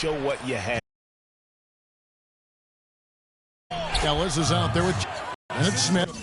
show what you have. Ellis is out there with and it's Smith.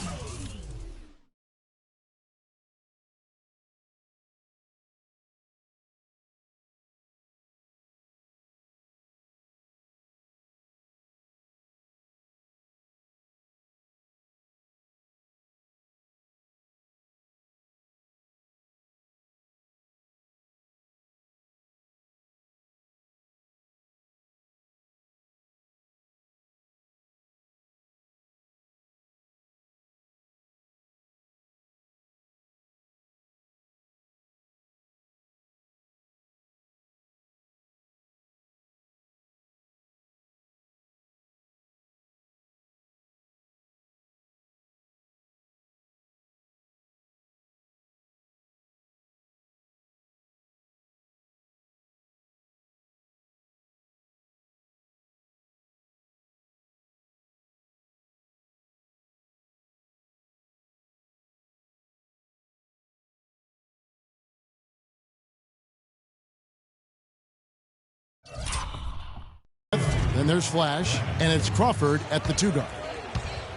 Then there's Flash, and it's Crawford at the 2 guard.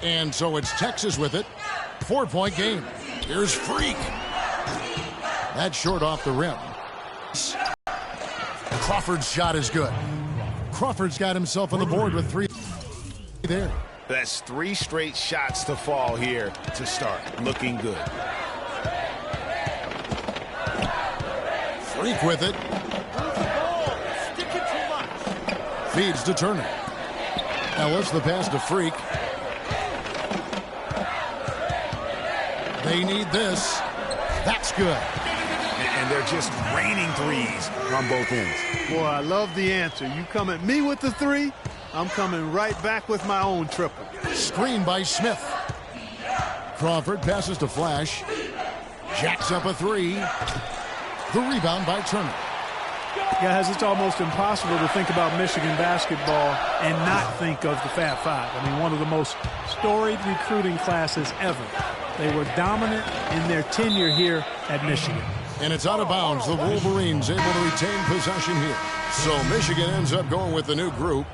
And so it's Texas with it. 4-point game. Here's Freak. That's short off the rim. Crawford's shot is good. Crawford's got himself on the board with 3 there. That's 3 straight shots to fall here to start. Looking good. Freak with it. Feeds to Turner. Ellis the pass to Freak. They need this. That's good. And they're just raining threes on both ends. Boy, I love the answer. You come at me with the 3, I'm coming right back with my own triple. Screen by Smith. Crawford passes to Flash. Jacks up a 3. The rebound by Turner. Guys, it's almost impossible to think about Michigan basketball and not think of the Fab Five. I mean, one of the most storied recruiting classes ever. They were dominant in their tenure here at Michigan. And it's out of bounds. The Wolverines able to retain possession here. So Michigan ends up going with the new group.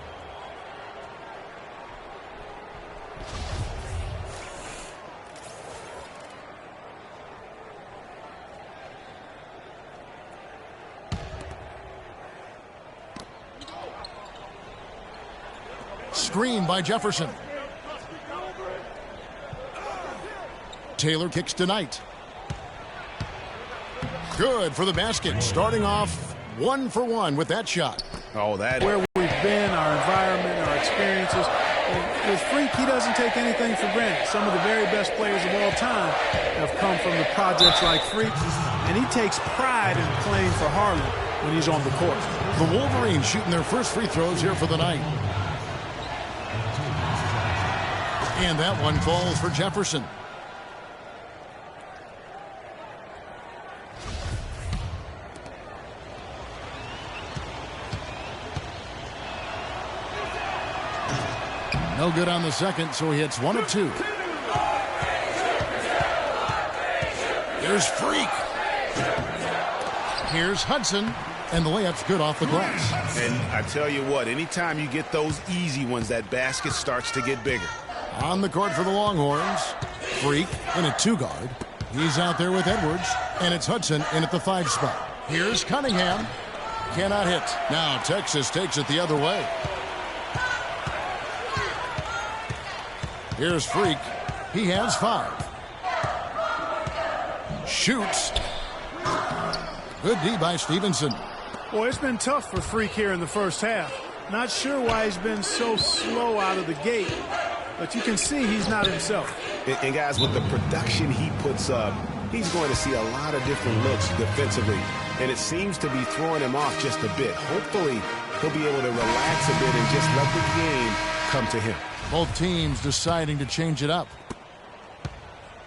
Screen by Jefferson. Taylor kicks to Knight. Good for the basket. Starting off 1 for 1 with that shot. Oh, that. Where we've been, our environment, our experiences. With Freak, he doesn't take anything for granted. Some of the very best players of all time have come from the projects like Freak, and he takes pride in playing for Harlan when he's on the court. The Wolverines shooting their first free throws here for the night. And that one falls for Jefferson. No good on the second, so he hits 1 of 2. Here's Freak. Here's Hudson. And the layup's good off the glass. And I tell you what, anytime you get those easy ones, that basket starts to get bigger. On the court for the Longhorns. Freak in a 2 guard. He's out there with Edwards. And it's Hudson in at the 5 spot. Here's Cunningham. Cannot hit. Now Texas takes it the other way. Here's Freak. He has 5. Shoots. Good D by Stevenson. Boy, it's been tough for Freak here in the first half. Not sure why he's been so slow out of the gate, but you can see he's not himself. And guys, with the production he puts up, he's going to see a lot of different looks defensively, and it seems to be throwing him off just a bit. Hopefully, he'll be able to relax a bit and just let the game come to him. Both teams deciding to change it up.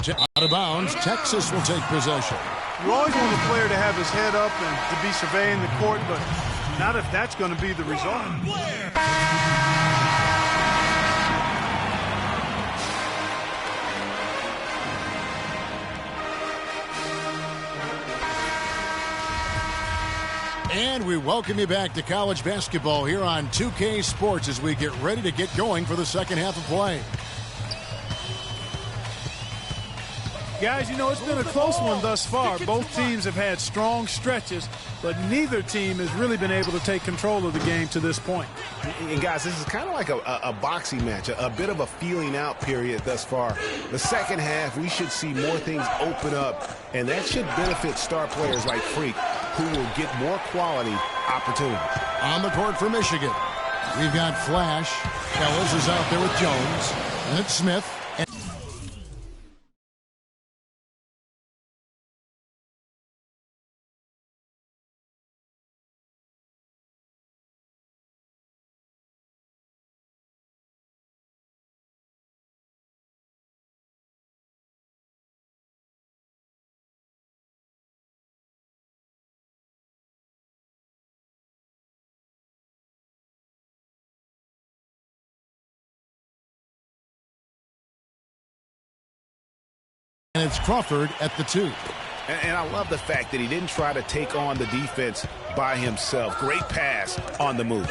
Out of bounds, Texas will take possession. You always want a player to have his head up and to be surveying the court, but not if that's going to be the result. And we welcome you back to college basketball here on 2K Sports as we get ready to get going for the second half of play. Guys, you know, it's been a close one thus far. Both teams have had strong stretches, but neither team has really been able to take control of the game to this point. And guys, this is kind of like a boxing match, a bit of a feeling out period thus far. The second half, we should see more things open up, and that should benefit star players like Freak, who will get more quality opportunities. On the court for Michigan, we've got Flash. Ellis is out there with Jones. And it's Smith. And it's Crawford at the 2. And I love the fact that he didn't try to take on the defense by himself. Great pass on the move.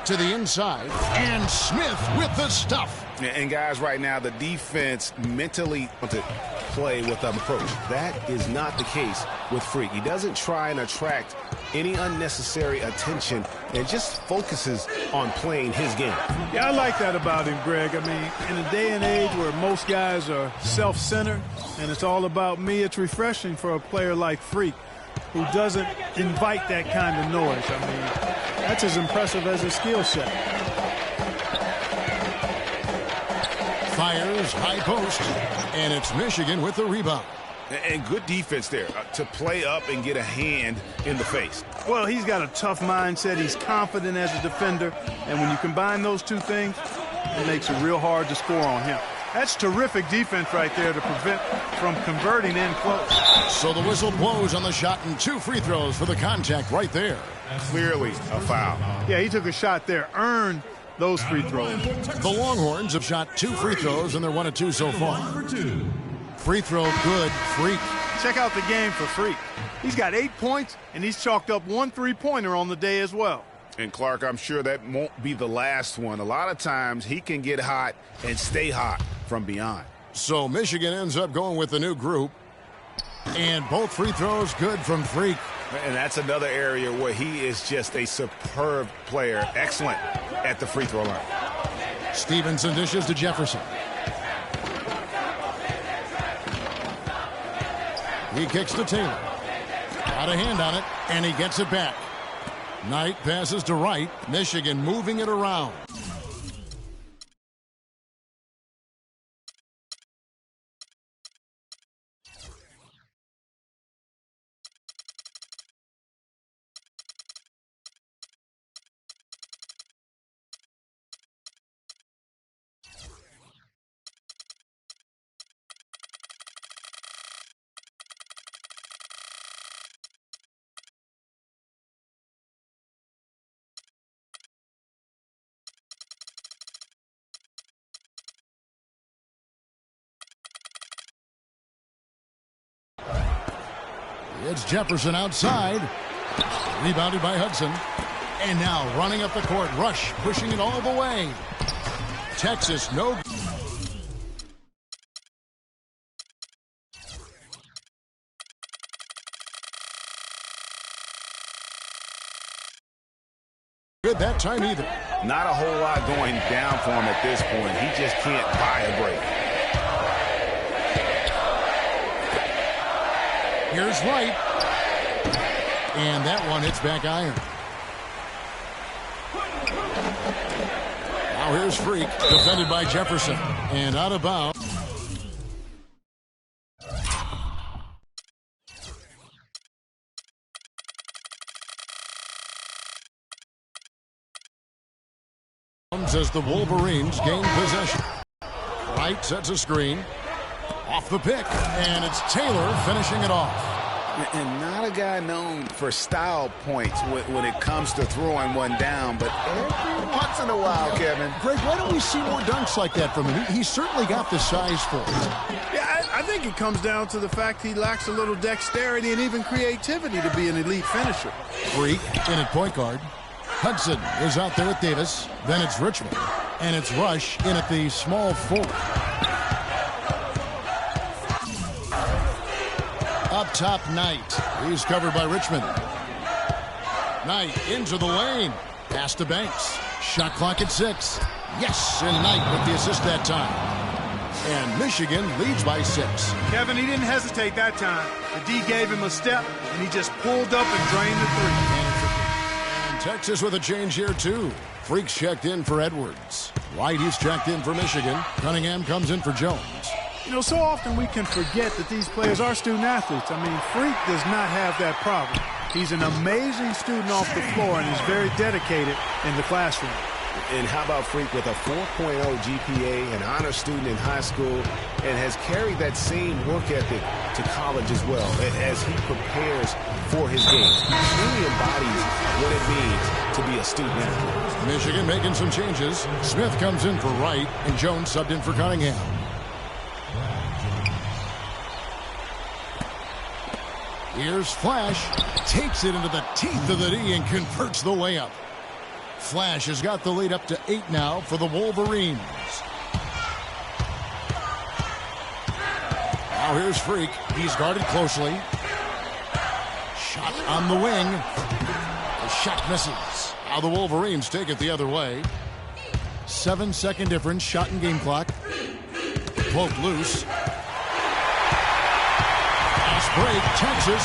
To the inside, and Smith with the stuff. And guys, right now, the defense mentally want to play with an approach. That is not the case with Freak. He doesn't try and attract any unnecessary attention and just focuses on playing his game. Yeah, I like that about him, Greg. I mean, in a day and age where most guys are self-centered and it's all about me, it's refreshing for a player like Freak who doesn't invite that kind of noise. I mean, that's as impressive as his skill set. Fires, high post, and it's Michigan with the rebound. And good defense there to play up and get a hand in the face. Well, he's got a tough mindset. He's confident as a defender. And when you combine those two things, it makes it real hard to score on him. That's terrific defense right there to prevent from converting in close. So the whistle blows on the shot and 2 free throws for the contact right there. Clearly a foul. Yeah, he took a shot there, earned those free throws. The Longhorns have shot 2 free throws, and they're 1 of 2 so far. Free throw good, Freak. Check out the game for Freak. He's got 8 points, and he's chalked up 1 3-pointer on the day as well. And Clark, I'm sure that won't be the last one. A lot of times he can get hot and stay hot from beyond. So Michigan ends up going with the new group. And both free throws good from Freak. And that's another area where he is just a superb player. Excellent at the free throw line. Stevenson dishes to Jefferson. He kicks to Taylor. Got a hand on it, and he gets it back. Knight passes to Wright. Michigan moving it around. It's Jefferson outside. Rebounded by Hudson. And now running up the court. Rush pushing it all the way. Texas no good that time either. Not a whole lot going down for him at this point. He just can't buy a break. Here's Wright. And that one hits back iron. Now here's Freak, defended by Jefferson. And out of bounds. As the Wolverines gain possession. Wright sets a screen. Off the pick, and it's Taylor finishing it off. And not a guy known for style points when it comes to throwing one down, but every once in a while, Kevin. Greg, why don't we see more dunks like that from him? He's certainly got the size for it. Yeah, I think it comes down to the fact he lacks a little dexterity and even creativity to be an elite finisher. Freak in at point guard. Hudson is out there with Davis. Then it's Richmond. And it's Rush in at the small forward. Up top, Knight. He's covered by Richmond. Knight into the lane. Pass to Banks. Shot clock at 6. Yes, and Knight with the assist that time. And Michigan leads by 6. Kevin, he didn't hesitate that time. The D gave him a step, and he just pulled up and drained the three. And Texas with a change here, too. Freak's checked in for Edwards. White, he's checked in for Michigan. Cunningham comes in for Jones. You know, so often we can forget that these players are student athletes. I mean, Freak does not have that problem. He's an amazing student off the floor and is very dedicated in the classroom. And how about Freak with a 4.0 GPA, an honor student in high school, and has carried that same work ethic to college as well as he prepares for his game. He truly embodies what it means to be a student athlete. Michigan making some changes. Smith comes in for Wright, and Jones subbed in for Cunningham. Here's Flash. Takes it into the teeth of the D and converts the layup. Flash has got the lead up to 8 now for the Wolverines. Now here's Freak. He's guarded closely. Shot on the wing. The shot misses. Now the Wolverines take it the other way. 7-second difference. Shot and game clock. Poke loose. Fast break. Texas.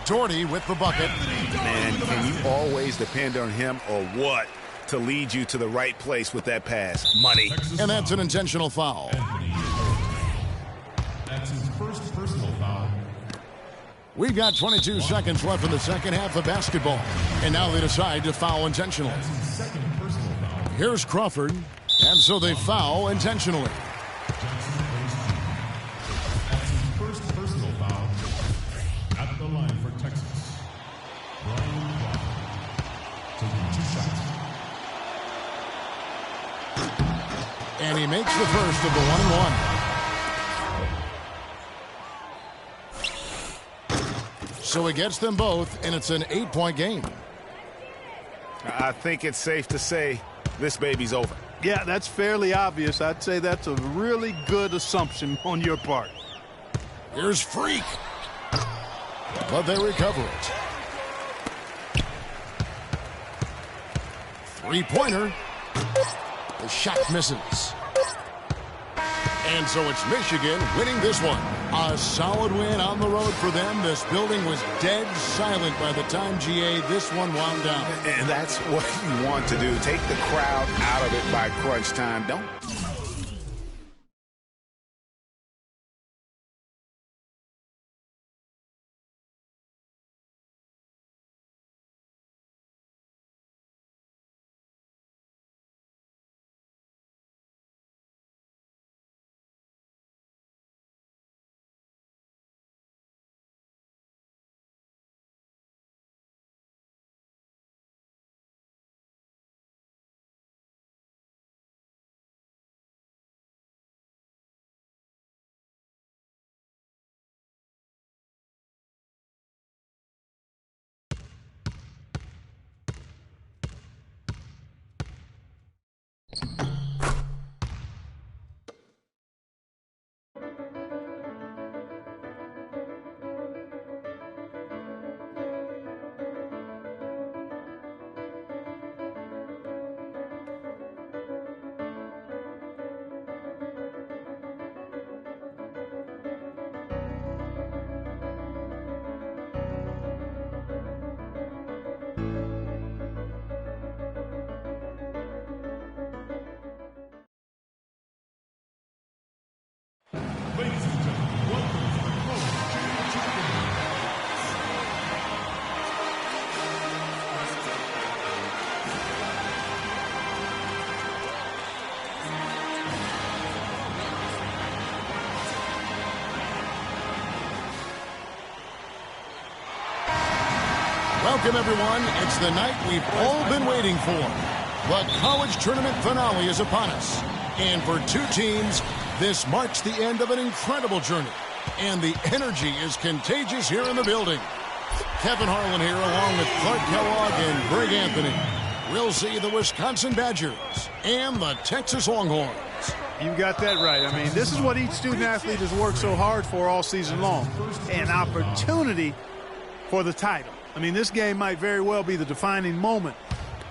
Doherty with the bucket. Man, can you always depend on him or what to lead you to the right place with that pass? Money. And that's an intentional foul. That's his first personal foul. We've got 22 seconds left in the second half of basketball. And now they decide to foul intentionally. That's his second personal foul. Here's Crawford. And so they foul intentionally. That's his first personal foul. At the line for Texas. Brian Crawford. Taking 2 shots. And he makes the first of the 1-and-1. So he gets them both, and it's an 8-point game. I think it's safe to say this baby's over. Yeah, that's fairly obvious. I'd say that's a really good assumption on your part. Here's Freak. But they recover it. Three-pointer. The shot misses. And so it's Michigan winning this one. A solid win on the road for them. This building was dead silent by the time, GA, this one wound down. And that's what you want to do. Take the crowd out of it by crunch time. Don't. Ladies and gentlemen, welcome to the College Championship Game. Welcome, everyone. It's the night we've all been waiting for. The college tournament finale is upon us. And for two teams, This marks the end of an incredible journey, and the energy is contagious here in the building. Kevin Harlan here along with Clark Kellogg and Greg Anthony. We'll see the Wisconsin Badgers and the Texas Longhorns. You got that right. I mean, this is what each student-athlete has worked so hard for all season long. An opportunity for the title. I mean, this game might very well be the defining moment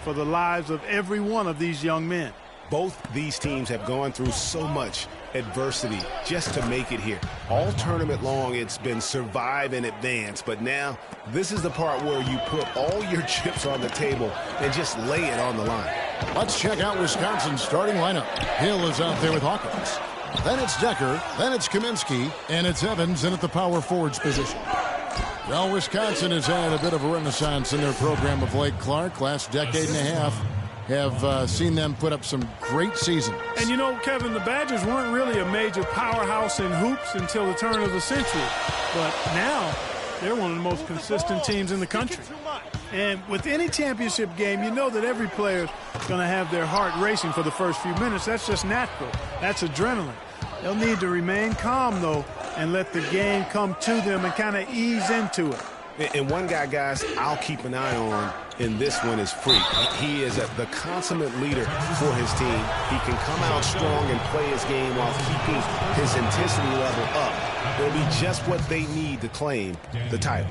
for the lives of every one of these young men. Both these teams have gone through so much adversity just to make it here. All tournament long, it's been survive and advance. But now, this is the part where you put all your chips on the table and just lay it on the line. Let's check out Wisconsin's starting lineup. Hill is out there with Hawkins. Then it's Decker. Then it's Kaminsky. And it's Evans in at the power forwards position. Well, Wisconsin has had a bit of a renaissance in their program of late, Clark. Last decade and a half have seen them put up some great seasons. And you know, Kevin, the Badgers weren't really a major powerhouse in hoops until the turn of the century. But now, they're one of the most consistent teams in the country. And with any championship game, you know that every player is going to have their heart racing for the first few minutes. That's just natural. That's adrenaline. They'll need to remain calm, though, and let the game come to them and kind of ease into it. And one guy, guys, I'll keep an eye on in this one is Freak. He is the consummate leader for his team. He can come out strong and play his game while keeping his intensity level up. It'll be just what they need to claim the title.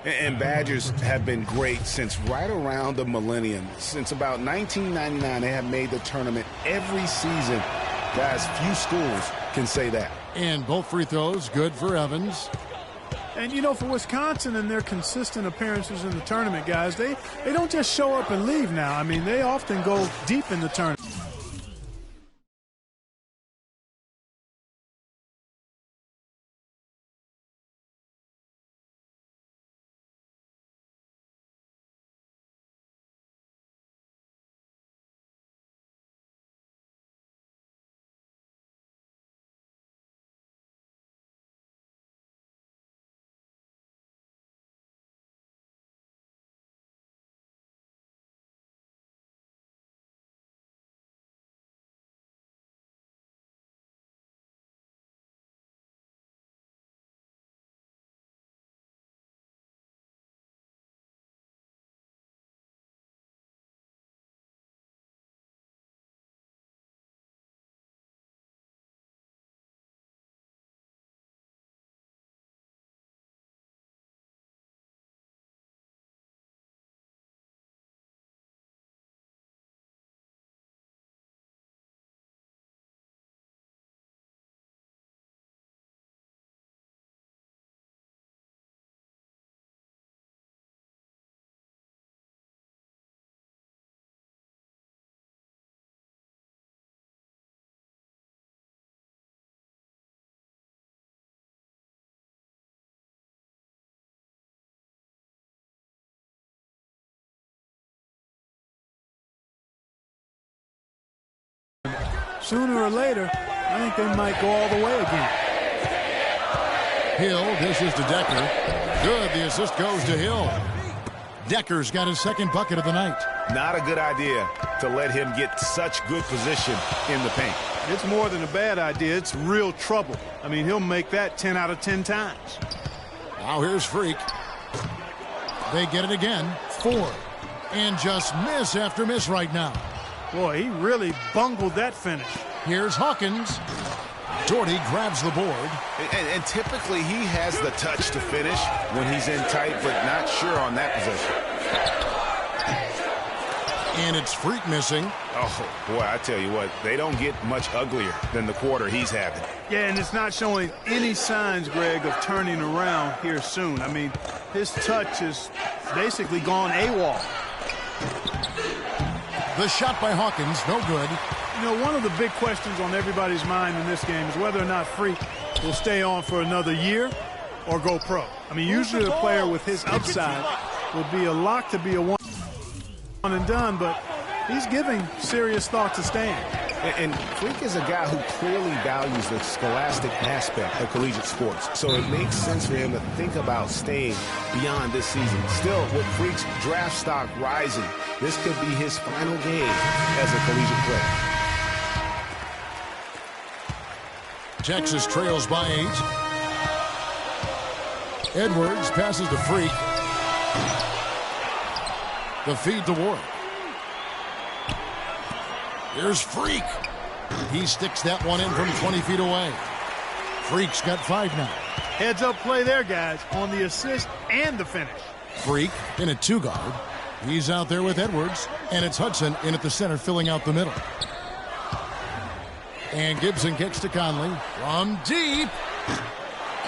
And Badgers have been great since right around the millennium. Since about 1999, they have made the tournament every season. Guys, few schools can say that. And both free throws good for Evans. And, you know, for Wisconsin and their consistent appearances in the tournament, guys, they don't just show up and leave now. I mean, they often go deep in the tournament. Sooner or later, I think they might go all the way again. Hill dishes to Decker. Good. The assist goes to Hill. Decker's got his second bucket of the night. Not a good idea to let him get such good position in the paint. It's more than a bad idea. It's real trouble. I mean, he'll make that 10 out of 10 times. Now here's Freak. They get it again. 4. And just miss after miss right now. Boy, he really bungled that finish. Here's Hawkins. Doherty grabs the board. And typically he has the touch to finish when he's in tight, but not sure on that possession. And it's Freak missing. Oh, boy, I tell you what, they don't get much uglier than the quarter he's having. Yeah, and it's not showing any signs, Greg, of turning around here soon. I mean, his touch is basically gone AWOL. The shot by Hawkins, no good. You know, one of the big questions on everybody's mind in this game is whether or not Freak will stay on for another year or go pro. I mean, usually a player with his upside would be a lock to be a one and done, but he's giving serious thought to staying. And Freak is a guy who clearly values the scholastic aspect of collegiate sports. So it makes sense for him to think about staying beyond this season. Still, with Freak's draft stock rising, this could be his final game as a collegiate player. Texas trails by 8. Edwards passes to Freak. The feed to Ward. Here's Freak. He sticks that one in from 20 feet away. Freak's got 5 now. Heads-up play there, guys, on the assist and the finish. Freak in at 2 guard. He's out there with Edwards, and it's Hudson in at the center filling out the middle. And Gibson kicks to Conley from deep.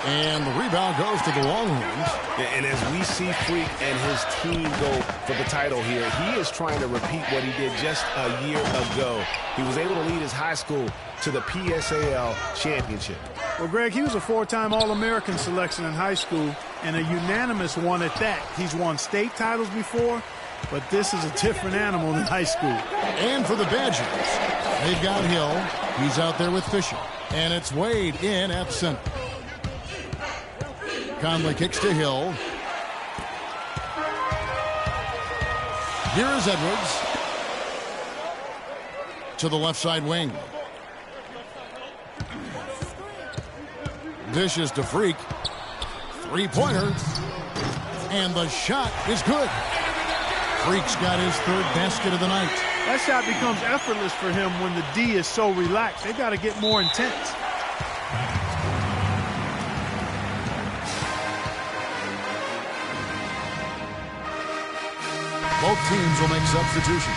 And the rebound goes to the Longhorns. And as we see Freak and his team go for the title here, he is trying to repeat what he did just a year ago. He was able to lead his high school to the PSAL championship. Well, Greg, he was a 4-time All-American selection in high school and a unanimous one at that. He's won state titles before, but this is a different animal than high school. And for the Badgers, they've got Hill. He's out there with Fisher. And it's Wade in at center. Conley kicks to Hill. Here is Edwards. To the left side wing. Dishes to Freak. 3-pointer. And the shot is good. Freak's got his 3rd basket of the night. That shot becomes effortless for him when the D is so relaxed. They've got to get more intense. Both teams will make substitutions.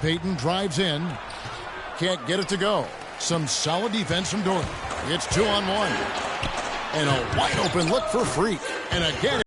Payton drives in. Can't get it to go. Some solid defense from Dorton. It's 2-on-1. And a wide open look for Freak. And again,